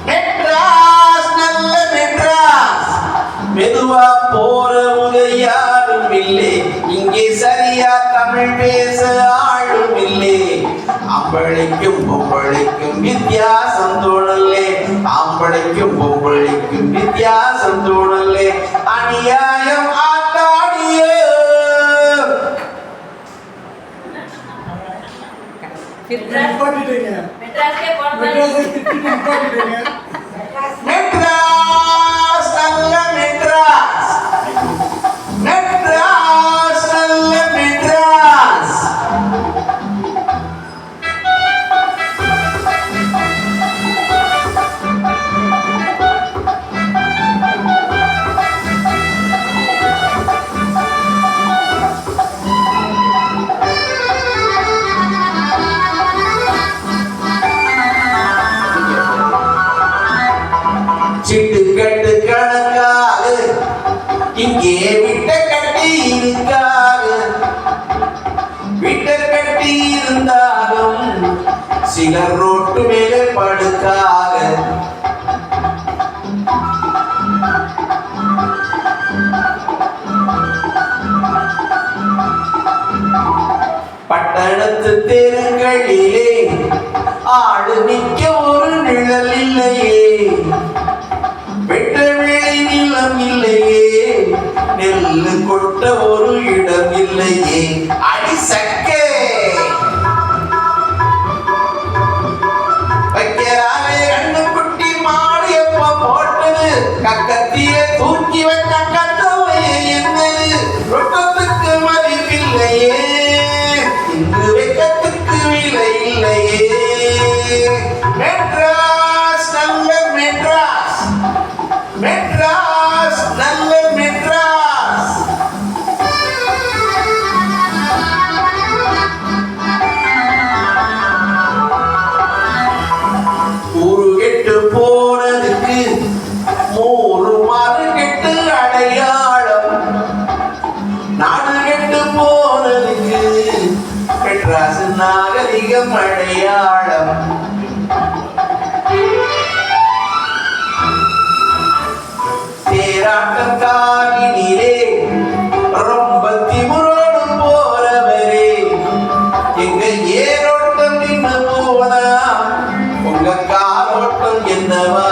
மெட்ராஸ் நல்ல மெட்ராஸ் மெதுவா போறவங்க யாரும் இல்லை இங்கே சரியா தமிழ் பேச ஆளும் இல்லை ஆம்பளைக்கும் பொம்பளைக்கும் வித்தியாசம் தோணலே ஆம்பளைக்கும் பொம்பளைக்கும் வித்தியாசம் தோணலே அநியாயம் ஆத்தாடியோ மெட்ராஸ் நல்ல மெட்ராஸ் மெட்ராஸ் நல்ல மெட்ராஸ் சிட்டுக்கட்டு கணக்காக இங்கே விட்ட கட்டி இருக்காக விட்ட கட்டி இருந்தாலும் சிலர் ரோட்டு மேலே படுக்காக பட்டணத்து தெருக்களிலே ஆடு நிற்க ஒரு நிழல் இல்லையே வெட்ட வெளி நிலம் இல்லையே நெல்லு கொட்ட ஒரு இடம் இல்லையே அடி சக்கே வைக்கிறாவே கண்ணு குட்டி மாடு எப்ப போட்டது கக்கத்திலே தூக்கி வைக்க கட்டவே என்னது ரொட்டத்துக்கு மதிப்பில்லையே இங்கு வெக்கத்துக்கு விலை இல்லையே மெட்ராஸ் நல்ல மெட்ராஸ் மெட்ராஸ் நல்ல மெட்ராஸ் ஊரு கெட்டு போனதுக்கு மூணு மாறு கெட்டு அடையாளம் நாடு கெட்டு போனதுக்கு மெட்ராஸ் நாகரிகம் அடையாளம் தேராட்டக்காரினிலே ரொம்ப திமுரோடு போறவரே எங்க ஏரோட்டம் நின்று போனா உங்க காரோட்டம் என்னவா